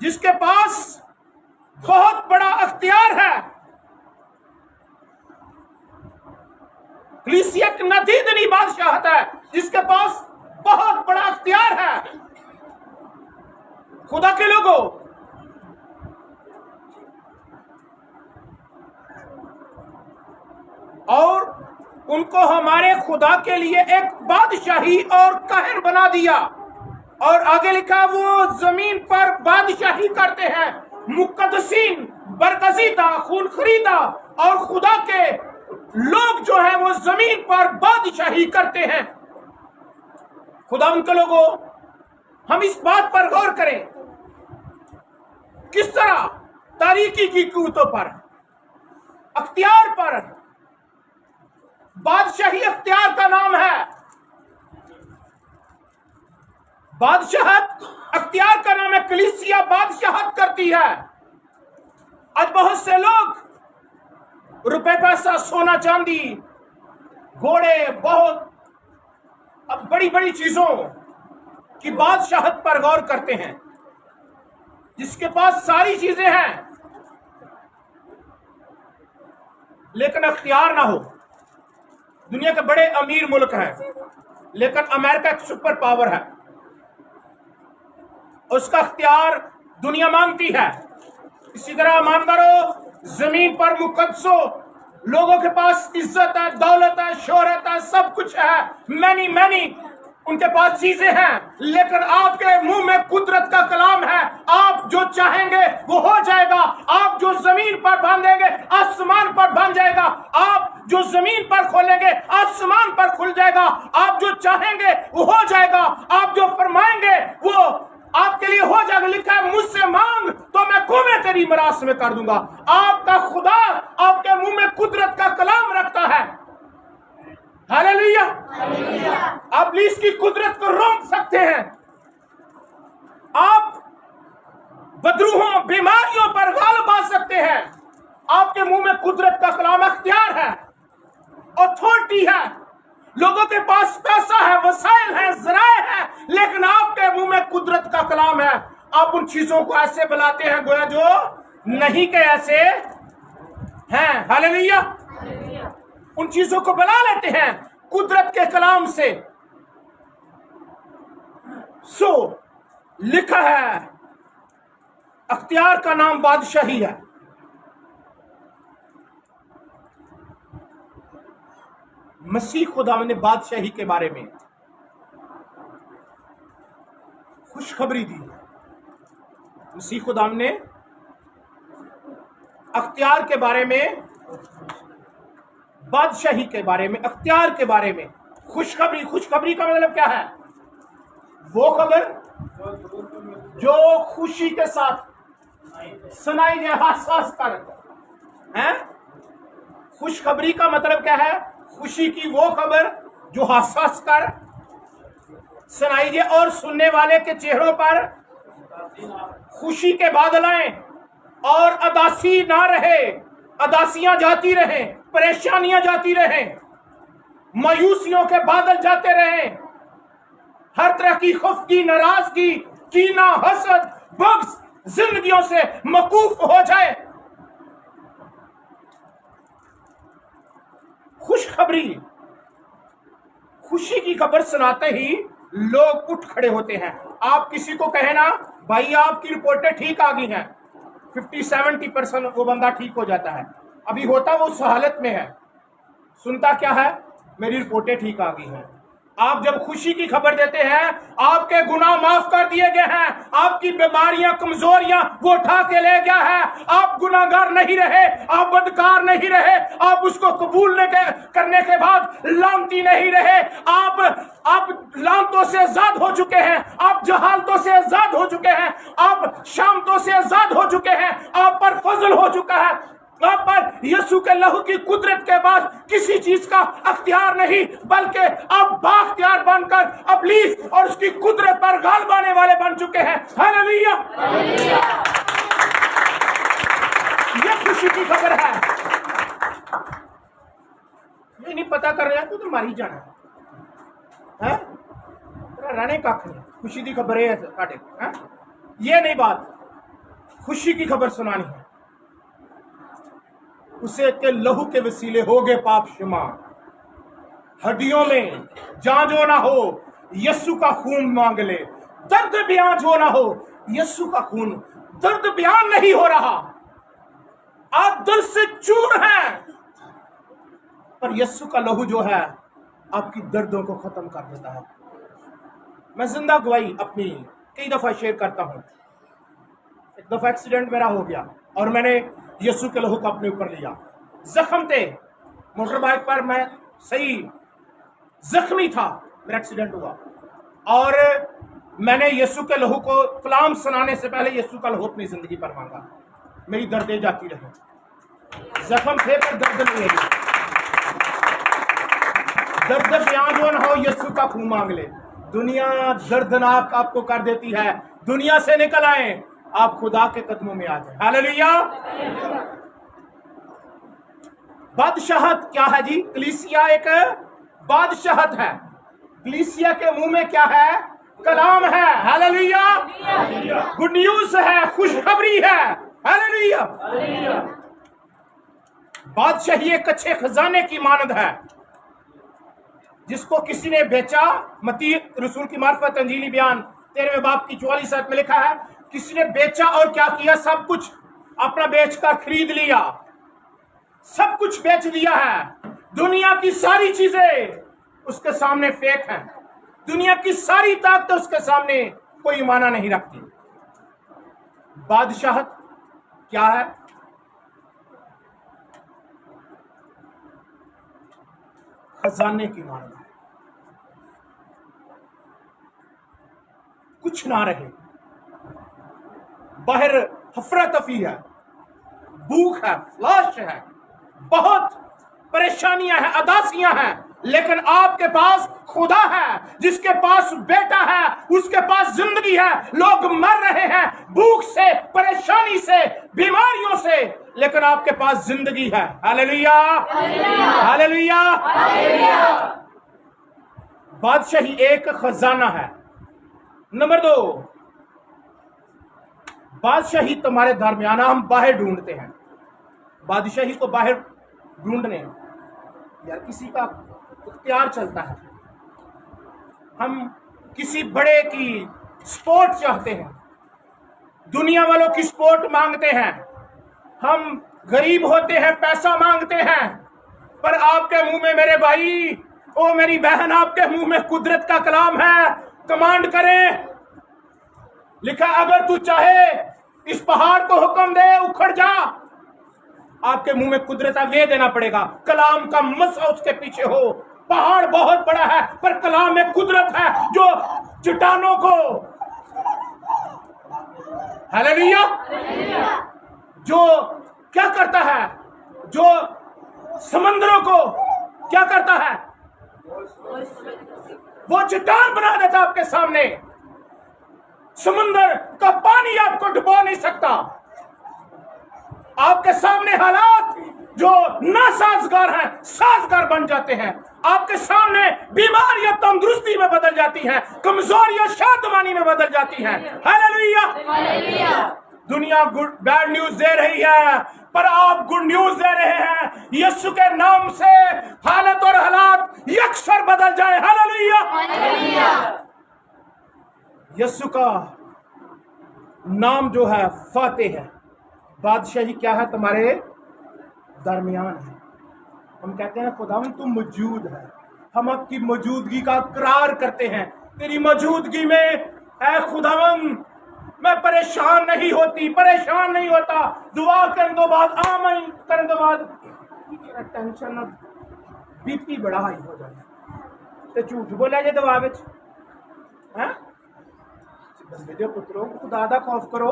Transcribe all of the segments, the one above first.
جس کے پاس بہت بڑا اختیار ہے. کلیسیا ایک نادیدنی بادشاہت ہے جس کے پاس بہت بڑا اختیار ہے. خدا کے لوگوں، اور ان کو ہمارے خدا کے لیے ایک بادشاہی اور کاہن بنا دیا. اور آگے لکھا وہ زمین پر بادشاہی کرتے ہیں، مقدسین، برگزیدہ، خون خریدا اور خدا کے لوگ جو ہیں وہ زمین پر بادشاہی کرتے ہیں. خدا ان کے لوگوں، ہم اس بات پر غور کریں کس طرح تاریکی کی قوتوں پر، اختیار پر. بادشاہی اختیار کا نام ہے. بادشاہت اختیار کا نام ہے. کلیسیا بادشاہت کرتی ہے. آج بہت سے لوگ روپے پیسہ، سونا چاندی، گھوڑے، بہت بڑی بڑی چیزوں کی بادشاہت پر غور کرتے ہیں. جس کے پاس ساری چیزیں ہیں لیکن اختیار نہ ہو. دنیا کے بڑے امیر ملک ہیں لیکن امریکہ ایک سپر پاور ہے. اس کا اختیار دنیا مانگتی ہے. اسی طرح ایمانداروں، زمین پر مقدسوں، لوگوں کے پاس عزت ہے، دولت ہے، شہرت ہے، سب کچھ ہے، مینی ان کے پاس چیزیں ہیں، لیکن آپ کے منہ میں قدرت کا کلام ہے. آپ جو چاہیں گے وہ ہو جائے گا. آپ جو زمین پر باندھیں گے آسمان پر باندھ جائے گا. آپ جو زمین پر کھولیں گے آسمان پر کھل جائے گا. آپ جو چاہیں گے وہ ہو جائے گا. آپ جو فرمائیں گے وہ آپ کے لیے ہو جائے گا. لکھا ہے مجھ سے مانگ تو میں کنویں تیری میراث میں کر دوں گا. آپ کا خدا آپ کے منہ میں قدرت کا کلام رکھتا ہے. ہاللیلویا. آپ ابلیس کی قدرت کو روک سکتے ہیں. آپ بدروحوں، بیماریوں پر غالب آ سکتے ہیں. آپ کے منہ میں قدرت کا کلام، اختیار ہے، اتھارٹی ہے. لوگوں کے پاس پیسہ ہے، وسائل ہیں، ذرائع ہیں، لیکن آپ کے منہ میں قدرت کا کلام ہے. آپ ان چیزوں کو ایسے بلاتے ہیں گویا جو نہیں کہ ایسے ہیں. ہاللیلویا. ان چیزوں کو بلا لیتے ہیں قدرت کے کلام سے. سو لکھا ہے اختیار کا نام بادشاہی ہے. مسیح خدا نے بادشاہی کے بارے میں خوشخبری دی. مسیح خدا نے اختیار کے بارے میں، بادشاہی کے بارے میں، اختیار کے بارے میں خوشخبری. خوشخبری کا مطلب کیا ہے؟ وہ خبر جو خوشی کے ساتھ سنائی جائے، حساس کر. خوشخبری کا مطلب کیا ہے؟ خوشی کی وہ خبر جو حساس کر سنائی جائے اور سننے والے کے چہروں پر خوشی کے بادل آئیں اور اداسی نہ رہے. اداسیاں جاتی رہیں، پریشانیاں جاتی رہیں، مایوسیوں کے بادل جاتے رہیں، ہر طرح کی خفگی، ناراضگی، کینہ، حسد، بغض زندگیوں سے موقوف ہو جائے. خوشخبری، خوشی کی خبر سناتے ہی لوگ اٹھ کھڑے ہوتے ہیں. آپ کسی کو کہیں نا بھائی آپ کی رپورٹیں ٹھیک آ گئی ہیں، 50-70% وہ بندہ ٹھیک ہو جاتا ہے. ابھی ہوتا وہ اس حالت میں ہے، سنتا کیا ہے؟ میری رپورٹیں ٹھیک آ گئی ہیں. آپ جب خوشی کی خبر دیتے ہیں آپ کے گناہ معاف کر دیے گئے ہیں، آپ کی بیماریاں، کمزوریاں وہ اٹھا کے لے گیا ہے. آپ گناہگار نہیں رہے، آپ بدکار نہیں رہے، آپ اس کو قبول کرنے کے بعد لعنتی نہیں رہے. آپ لعنتوں سے آزاد ہو چکے ہیں، آپ جہالتوں سے آزاد ہو چکے ہیں، آپ شامتوں سے آزاد ہو چکے ہیں، آپ پر فضل ہو چکا ہے. آپ پر یسوع کے لہو کی قدرت کے بعد کسی چیز کا اختیار نہیں، بلکہ آپ بااختیار بن کر ابلیس اور اس کی قدرت پر غالب آنے والے بن چکے ہیں. ہاللیلویا. یہ خوشی کی خبر ہے. یہ نہیں پتا کر رہا تو ماری جانا ہے، رہنے کا خوشی کی خبر ہے. یہ نہیں بات. खुशी की खबर सुनानी है। उसे के लहू के वसीले हो गए पाप क्षमा, हड्डियों में जान जो ना हो यस्सु का खून मांग ले। दर्द बयां जो ना हो यस्सु का खून, दर्द बयान नहीं हो रहा, आप दिल से चूर हैं, पर यस्सु का लहू जो है आपकी दर्दों को खत्म कर देता है। मैं जिंदा गवाही अपनी कई दफा शेयर करता हूं। एक दफा एक्सीडेंट मेरा हो गया और मैंने यस्सु के लहू को अपने ऊपर लिया। जख्म थे, मोटर बाइक पर मैं सही जख्मी था, मेरा एक्सीडेंट हुआ और मैंने यस्सु के लहू को कलाम सुनाने से पहले यस्सु का लहू अपनी जिंदगी पर मांगा। मेरी दर्दें जाती रही, जख्म थे पर दर्द नहीं है। दर्द बयां जो न हो यस्सु का खून मांग ले। दुनिया दर्दनाक आपको कर देती है, दुनिया से निकल आए, आप खुदा के कदमों में आ जाए। हालेलुया। बादशाहत क्या है जी? कलीसिया एक बादशाहत है। कलीसिया के मुंह में क्या है? कलाम है। हालेलुया। गुड न्यूज है, खुशखबरी है। हालेलुया। बादशाही एक अच्छे खजाने की मानद है जिसको किसी ने बेचा। मत्ती रसूल की मार्फत अंजीली बयान 13वें बाब की 44 आयत में लिखा है, किसी ने बेचा और क्या किया? सब कुछ अपना बेचकर खरीद लिया, सब कुछ बेच दिया है। दुनिया की सारी चीजें उसके सामने फेक हैं, दुनिया की सारी ताकतें उसके सामने कोई माना नहीं रखती। बादशाहत क्या है? खजाने की मानद है। कुछ ना रहे, बाहर हफरा तफी है, भूख है, फ्लश है, बहुत परेशानियां हैं, अदासियां हैं, लेकिन आपके पास खुदा है, जिसके पास बेटा है, उसके पास जिंदगी है। लोग मर रहे हैं भूख से, परेशानी से, बीमारियों से, लेकिन आपके पास जिंदगी है। Hallelujah, hallelujah. बादशाही एक खजाना है। नंबर 2, बादशाही तुम्हारे दरमियान हम बाहर ढूंढते हैं। बादशाही को बाहर ढूंढने यार किसी का इख्तियार चलता है, हम किसी बड़े की सपोर्ट चाहते हैं, दुनिया वालों की सपोर्ट मांगते हैं, हम गरीब होते हैं, पैसा मांगते हैं, पर आपके मुंह में मेरे भाई, ओ मेरी बहन, आपके मुंह में कुदरत का कलाम है। कमांड करें, लिखा अगर तू चाहे इस पहाड़ को हुक्म दे उखड़ जा। आपके मुंह में कुदरत वे देना पड़ेगा, कलाम का मसा उसके पीछे हो। पहाड़ बहुत बड़ा है पर कलाम में कुदरत है जो चट्टानों को, हालेलुया, जो क्या करता है, जो समंदरों को क्या करता है, वो चट्टान बना देता आपके सामने। समंदर का पानी आपको डुबो नहीं सकता। आपके सामने हालात जो नासाजगार हैं साजगार बन जाते हैं। आपके सामने बीमारियां तंदुरुस्ती में बदल जाती हैं, कमजोरियां शादमानी में बदल जाती हैं। हालेलुया। दुनिया बैड न्यूज दे रही है पर आप गुड न्यूज दे रहे हैं। यीशु के नाम से हालत और हालात यकसर बदल जाए। हालेलुया। यीशु का नाम जो है फातेह है। बादशाही क्या है? तुम्हारे दरमियान है। हम कहते हैं खुदावन तू मौजूद है, हम आपकी मौजूदगी का इकरार करते हैं। तेरी मौजूदगी में ऐ खुदावन मैं परेशान नहीं होती, परेशान नहीं होता। दुआ करने के बाद, आमीन करने के बाद टेंशन बीपी बड़ा हाई हो जाए ते झूठ बोलिया जे दवा विच हैं। बंदे दे पुत्रो खुदा दा खौफ करो,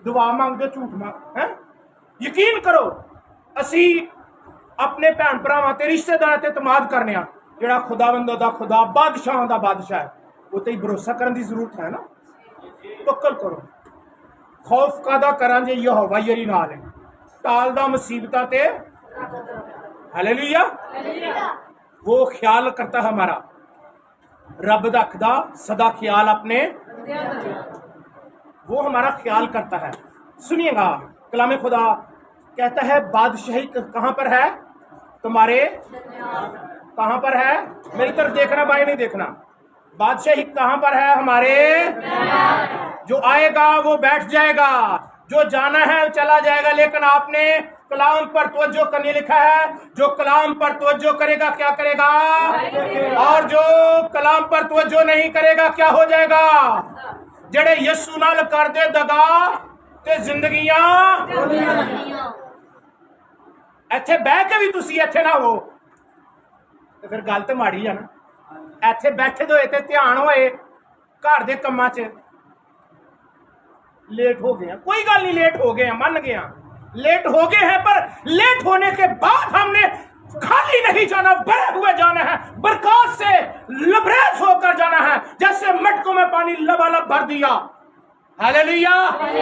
दुआ मांगदे झूठ मांग हैं। यकीन करो असी अपने भैन भरावां ते रिश्तेदारां ते इतमाद करने आ, जिहड़ा खुदावंद दा खुदा, बादशाह दा बादशाह है, वो ते भरोसा करने की जरूरत है ना। तवक्कल करो। खौफ कादा करा जे यहोवा यरी नाल है, टाल दा मुसीबतां ते। हालेलुया। वो ख्याल करता है हमारा, रब रखदा सदा ख्याल अपने, वो हमारा ख्याल करता है। सुनिएगा, कलाम खुदा कहता है बादशाही कहाँ पर है तुम्हारे, कहाँ पर है, मेरी तरफ देखना भाई, नहीं देखना, बादशाही कहाँ पर है हमारे, जो आएगा वो बैठ जाएगा, जो जाना है चला जाएगा, लेकिन आपने कलाम पर तवज्जो करने लिखा है, जो कलाम पर तवज्जो करेगा क्या करेगा, और जो कलाम पर तवज्जो नहीं करेगा क्या हो जाएगा। जेड़े यीशु नाल कर दे दगा ते जिंदगियां, ਇੱਥੇ ਬਹਿ ਕੇ ਵੀ ਤੁਸੀਂ ਇੱਥੇ ਨਾ ਹੋ ਤੇ ਫਿਰ ਗੱਲ ਤੇ ਮਾੜੀ ਆ ਨਾ। ਇੱਥੇ ਬੈਠੇ ਹੋਏ ਤੇ ਧਿਆਨ ਹੋਏ ਘਰ ਦੇ ਕੰਮਾਂ 'ਚ, लेट हो गए हैं, कोई गल नहीं, लेट हो गए हैं, मान गए हैं, लेट हो गए हैं, पर लेट होने के बाद हमने खाली नहीं जाना, भरे हुए जाना है, बरकत से लबरेज होकर जाना है, जैसे मटकों में पानी लबालब भर दिया। हालेलुया।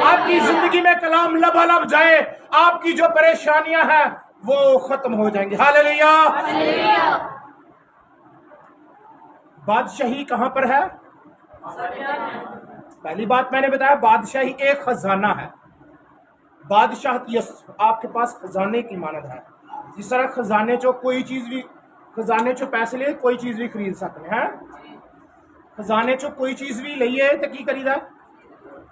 आपकी जिंदगी में कलाम लबालब जाए, आपकी जो परेशानियां हैं वो खत्म हो जाएंगी। हालेलुया। बादशाही कहां पर है, पहली बात मैंने बताया, बादशाही एक खजाना है। बादशाह आपके पास खजाने की मानद है, जिस तरह खजाने चो कोई चीज भी, खजाने चो पैसे ले कोई चीज भी खरीद सकते हैं, खजाने चो कोई चीज भी लइए तो की करीदा,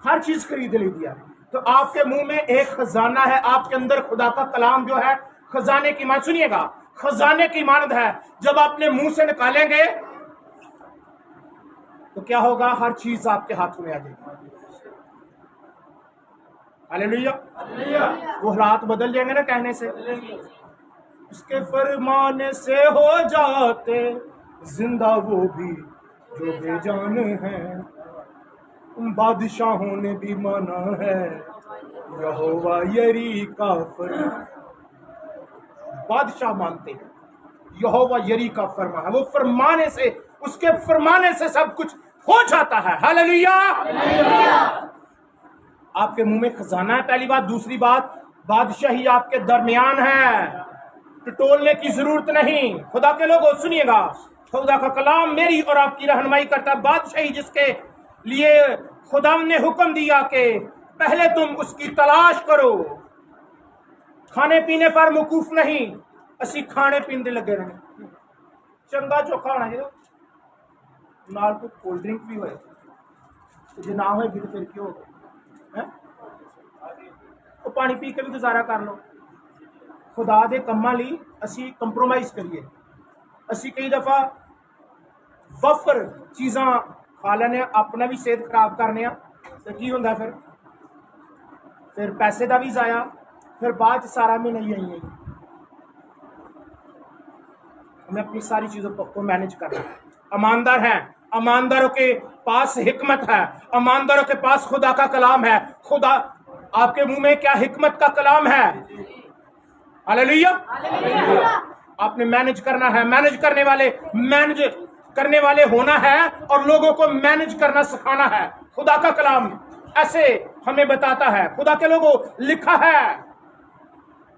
हर चीज खरीद ली दिया। तो आपके मुंह में एक खजाना है, आपके अंदर खुदा का कलाम जो है खजाने की मानद, सुनिएगा, खजाने की मानद है। जब अपने मुंह से निकालेंगे तो क्या होगा, हर चीज आपके हाथों में आ जाएगी। हालेलुया। वो हालात बदल जाएंगे ना कहने से, उसके फरमाने से हो जाते जिंदा वो भी जो बेजान है, बादशाहों ने भी माना है यहोवा यरी का फरमान। बादशाह मानते हैं यहोवा यरी का फरमान है, वो फरमाने से, उसके फरमाने से सब कुछ हो जाता है। हालेलुया। आपके मुंह में खजाना है, पहली बात। दूसरी बात, बादशाही आपके दरमियान है, टटोलने की जरूरत नहीं। खुदा के लोगों सुनिएगा, खुदा का कलाम मेरी और आपकी रहनुमाई करता है। बादशाही जिसके लिए खुदा ने हुक्म दिया कि पहले तुम उसकी तलाश करो, खाने पीने पर मुकूफ नहीं, असी खाने पीने लगे रहे, चंगा चोखा होना चाहिए, नाल कोई कोल्ड ड्रिंक भी होए, जे ना होएगी तो फिर क्यों है, तो पानी पी के भी गुजारा कर लो। खुदा दे कम्मां लई असी कंप्रोमाइज करिए, असी कई दफा वफर चीज़ां खा लैने, अपना भी सेहत खराब करने, तो की होंदा फिर पैसे का भी जाया, फिर बाद सारा महीना ही आई है। हमें अपनी सारी चीज़ों को मैनेज करना है। ईमानदार हैं, ईमानदारों के पास हिकमत है, ईमानदारों के पास खुदा का कलाम है। खुदा आपके मुंह में क्या हिकमत का कलाम है। हालेलुया। आपने मैनेज करना है, मैनेज करने वाले होना है और लोगों को मैनेज करना सिखाना है। खुदा का कलाम ऐसे हमें बताता है, खुदा के लोगों लिखा है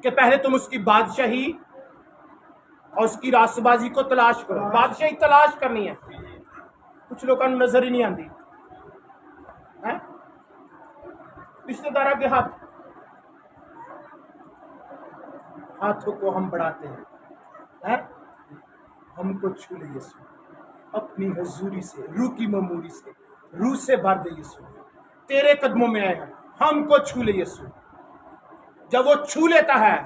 कि पहले तुम उसकी बादशाही और उसकी रास्तबाजी को तलाश करो। बादशाही तलाश करनी है, कुछ लोगों को नजर ही नहीं आती है। रिश्तेदार के हाथों को हम बढ़ाते हैं, हमको छू ले यीशु, अपनी हजूरी से, रूह की मामूली से, रूह से भर दे यीशु, तेरे कदमों में आए हैं, हमको छू ले यीशु। जब वो छू लेता है,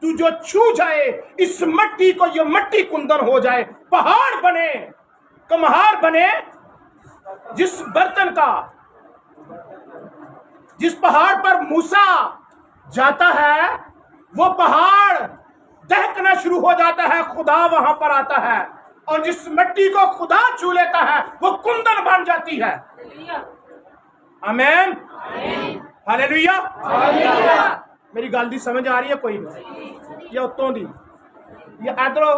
तू जो छू जाए इस मट्टी को, ये मट्टी कुंदन हो जाए, पहाड़ बने, कमहार बने। जिस बर्तन का, जिस पहाड़ पर मूसा जाता है वो पहाड़ दहकना शुरू हो जाता है, खुदा वहां पर आता है, और जिस मिट्टी को खुदा छू लेता है वो कुंदन बन जाती है। आमीन, हालेलुया। मेरी गल दी समझ आ रही है कोई नहीं? या उत्तों दी या इधरों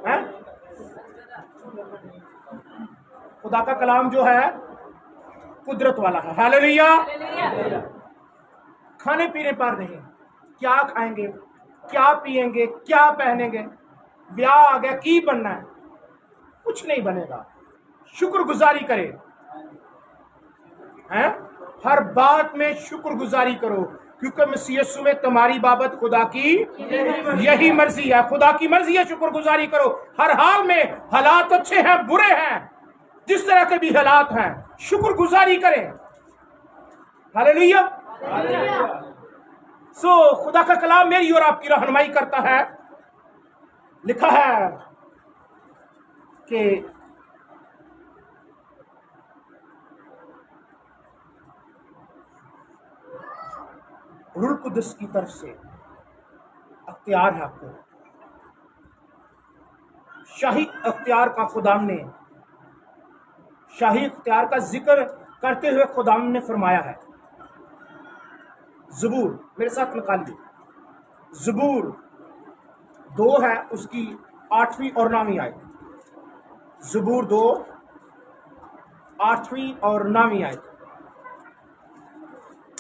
है? खुदा का कलाम जो है कुदरत वाला है। हालेलुया। खाने पीने पर नहीं, क्या खाएंगे, क्या पिएंगे, क्या पहनेंगे, ब्याह आ गया की बनना है, कुछ नहीं बनेगा। शुक्रगुजारी करे हैं, ہر بات میں شکر گزاری کرو، کیونکہ مسیح یسوع میں تمہاری بابت خدا کی یہی مرضی ہے۔ خدا کی مرضی ہے، شکر گزاری کرو ہر حال میں، حالات اچھے ہیں برے ہیں، جس طرح کے بھی حالات ہیں شکر گزاری کریں۔ ہاللیلویہ۔ سو خدا کا کلام میری اور آپ کی رہنمائی کرتا ہے۔ لکھا ہے کہ روح القدس کی طرف سے اختیار ہے آپ کو، شاہی اختیار کا خداوند نے، شاہی اختیار کا ذکر کرتے ہوئے خداوند نے فرمایا ہے۔ زبور میرے ساتھ نکال لی، زبور 2 ہے، اس کی 8ویں اور 9ویں آیت۔ زبور 2 8ویں اور 9ویں آیت۔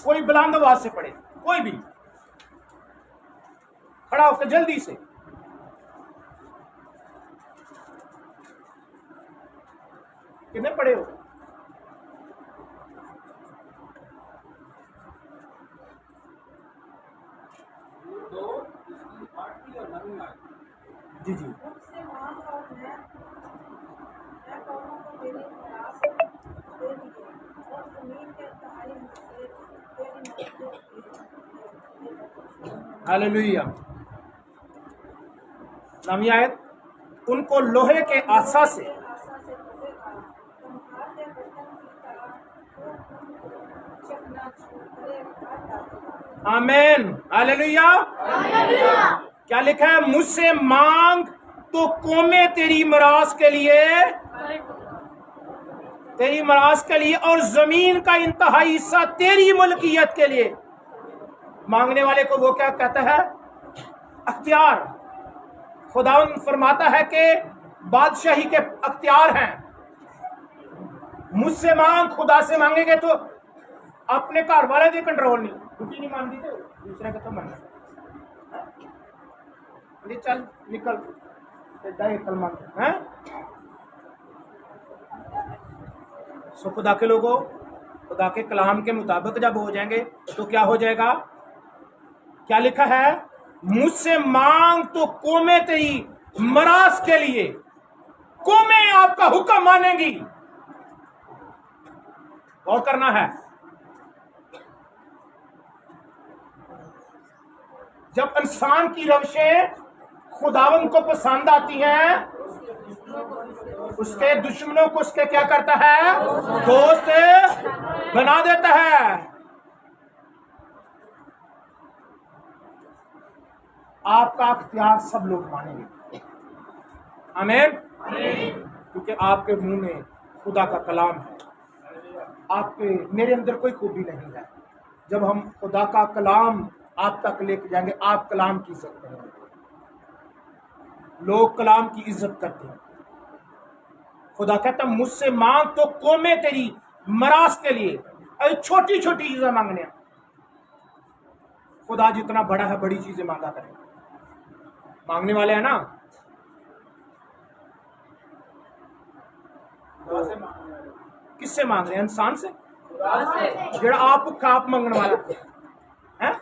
کوئی بلند آواز سے پڑھے، کوئی بھی کھڑا ہو کے جلدی سے۔ کتنے پڑھے ہو؟ جی جی ہاللیلویہ۔ 9ویں آیت، ان کو لوہے کے آسا سے آمین ہاللیلویہ۔ کیا لکھا ہے؟ مجھ سے مانگ تو قومیں تیری میراث کے لیے، تیری میراث کے لیے، اور زمین کا انتہائی حصہ تیری ملکیت کے لیے۔ مانگنے والے کو وہ کیا کہتا ہے؟ اختیار۔ خداوند فرماتا ہے کہ بادشاہی کے اختیار ہیں۔ مجھ سے مانگ، خدا سے مانگیں گے تو اپنے گھر والے بھی کنٹرول نہیں، کچھ نہیں مانگی تو دوسرے کا تو مانگنا۔ چل نکل سو خدا کے لوگوں، خدا کے کلام کے مطابق جب ہو جائیں گے تو کیا ہو جائے گا؟ کیا لکھا ہے؟ مجھ سے مانگ تو قومیں تیری میراث کے لیے، قومیں آپ کا حکم مانیں گی۔ غور کرنا ہے، جب انسان کی روشیں خداوند کو پسند آتی ہیں، اس کے دشمنوں کو اس کے کیا کرتا ہے؟ دوست بنا دیتا ہے۔ آپ کا اختیار سب لوگ مانیں گے، آمین، کیونکہ آپ کے منہ میں خدا کا کلام ہے۔ آپ کے میرے اندر کوئی خوبی نہیں ہے۔ جب ہم خدا کا کلام آپ تک لے کے جائیں گے، آپ کلام کی عزت کریں گے۔ لوگ کلام کی عزت کرتے ہیں۔ خدا کہتا ہے مجھ سے مانگ تو قومیں تیری میراث کے لیے، چھوٹی چھوٹی چیزیں مانگنے ہیں۔ خدا جتنا بڑا ہے بڑی چیزیں مانگا کریں، مانگنے والے ہیں نا۔ کس سے مانگ رہے ہیں؟ انسان سے، جڑا آپ مانگنے والا ہے،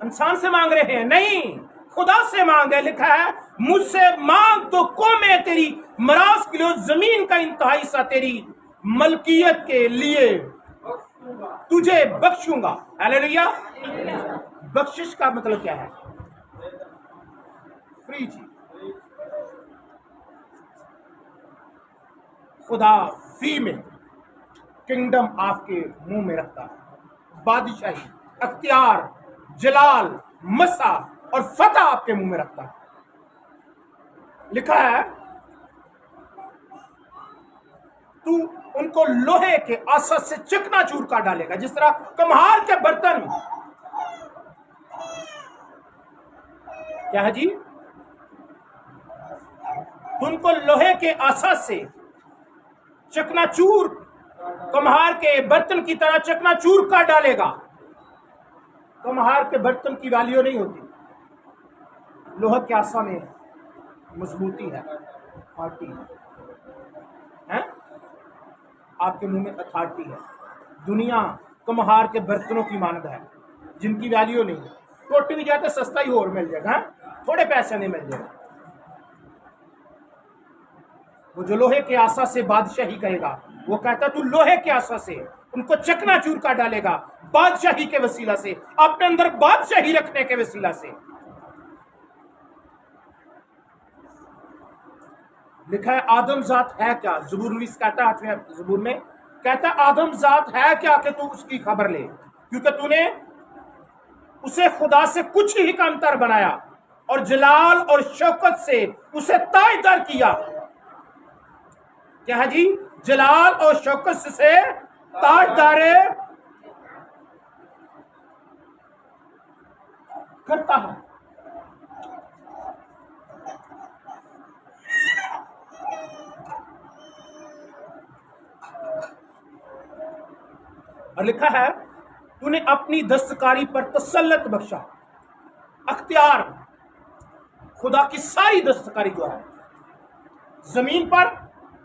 انسان سے مانگ رہے ہیں؟ نہیں، خدا سے مانگ رہے۔ لکھا ہے مجھ سے مانگ تو قومیں تیری میراث کے لیے، زمین کا انتہائی حصہ تیری ملکیت کے لیے تجھے بخشوں گا۔ ہاللیلویہ۔ بخشش کا مطلب کیا ہے؟ فری چیز۔ خدا فری میں کنگڈم آپ کے منہ میں رکھتا ہے، بادشاہی، اختیار، جلال، مسا اور فتح آپ کے منہ میں رکھتا ہے۔ لکھا ہے تو ان کو لوہے کے آسد سے چکنا چور کر ڈالے گا، جس طرح کمہار کے برتن کیا ہے جی؟ تو ان کو لوہے کے آسد سے چکنا چور، کمہار کے برتن کی طرح چکنا چور کر ڈالے گا۔ کمہار کے برتن کی ویلیو نہیں ہوتی، لوہے کے آسا میں مضبوطی ہے، پارٹی ہے۔ आपके मुंह में अथॉरिटी है। दुनिया कुम्हार के बर्तनों की मानद है जिनकी वैल्यू नहीं है। टूट भी जाए तो सस्ता ही और मिल जाएगा, थोड़े पैसे नहीं मिल जाएगा। वो जो लोहे के आसा से बादशाही करेगा, वो कहता तू लोहे के आसा से उनको चकनाचूर का डालेगा, बादशाही के वसीला से, अपने अंदर बादशाही रखने के वसीला से। लिखा है आदम जात है क्या, ज़बूर 19 कहता है 8वें ज़बूर में कहता है आदम जात है क्या कि तू उसकी खबर ले, क्योंकि तूने उसे खुदा से कुछ ही कमतर बनाया और जलाल और शौकत से उसे ताजदार किया। क्या है जी? जलाल और शौकत से ताजदार करता है। और लिखा है तूने अपनी दस्तकारी पर तसल्लत बख्शा, अख्तियार खुदा की सारी दस्तकारी जो है, जमीन पर,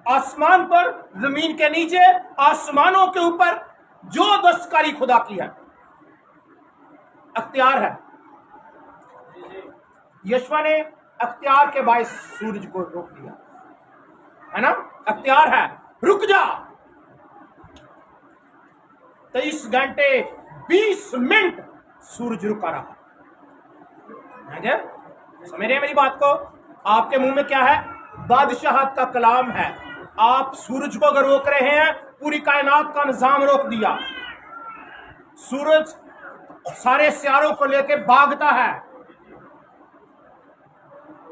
आसमान पर, जमीन के नीचे, आसमानों के ऊपर जो दस्तकारी खुदा की है, अख्तियार है। यशवा ने अख्तियार के बायस सूरज को रोक दिया, है ना? अख्तियार है, रुक जा। 23 घंटे 20 मिनट सूरज रुका रहा। समझ रहे मेरी बात को? आपके मुंह में क्या है? बादशाहत का कलाम है। आप सूरज को अगर रोक रहे हैं, पूरी कायनात का निजाम रोक दिया। सूरज सारे सियारों को लेके भागता है,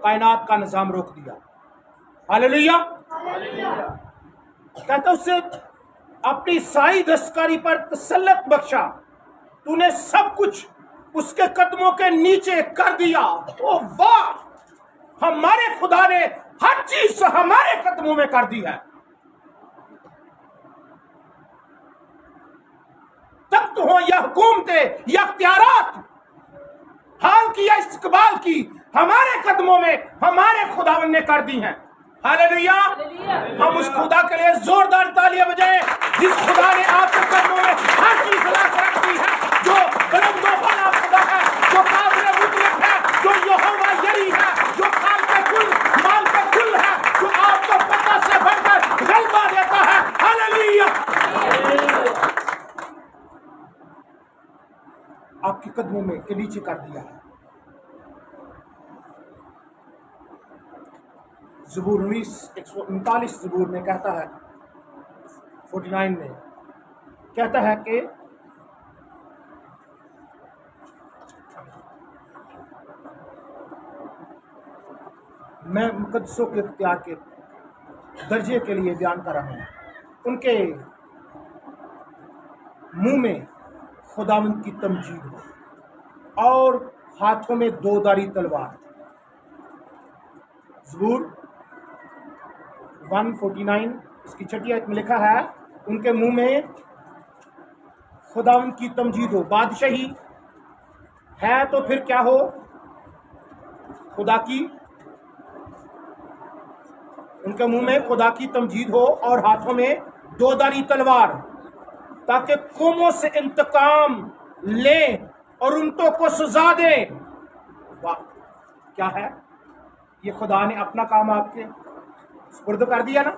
कायनात का निजाम रोक दिया। हालेलुया। कहता उससे अपनी सारी दस्तकारी पर तसल्लत बख्शा, तूने सब कुछ उसके कदमों के नीचे कर दिया। ओ वाह, हमारे खुदा ने हर चीज हमारे कदमों में कर दी है। तख्त हो या हुकूमतें या इख्तियारात, हाल की या इस्तकबाल की, हमारे कदमों में हमारे खुदावन ने कर दी हैं। हालेलुया। हम उस खुदा के लिए जोरदार तालियां बजाएं जिस खुदा ने आपके कदमों में हर चीज ला कर रख दी है, जो बलंदोबाला खुदा है, जो काबिल मुतलक है, जो यहोवा यरी है, जो खाल के कुल माल के कुल है, जो आपको पता से बढ़कर गलबा देता है। हालेलुया। आपके कदमों में के नीचे कर दिया है। ज़बूर 139 ज़बूर में कहता है, 49 में कहता है कि मैं मुकद्दसों के इख्तियार के दर्जे के लिए बयान कर रहा हूँ। उनके मुंह में खुदावंद की तमजीद हो और हाथों में दोधारी तलवार। ज़बूर 149 इसकी 6ठी आयत में लिखा है, उनके मुंह में खुदावंद की तमजीद हो। बादशाही है तो फिर क्या हो? खुदा की। उनके मुंह में खुदा की तमजीद हो और हाथों में दोधारी तलवार, ताकि कौमों से इंतकाम ले और उनको को सजा दे। वाह, क्या है ये? खुदा ने अपना काम आपके सुपुर्द कर दिया ना।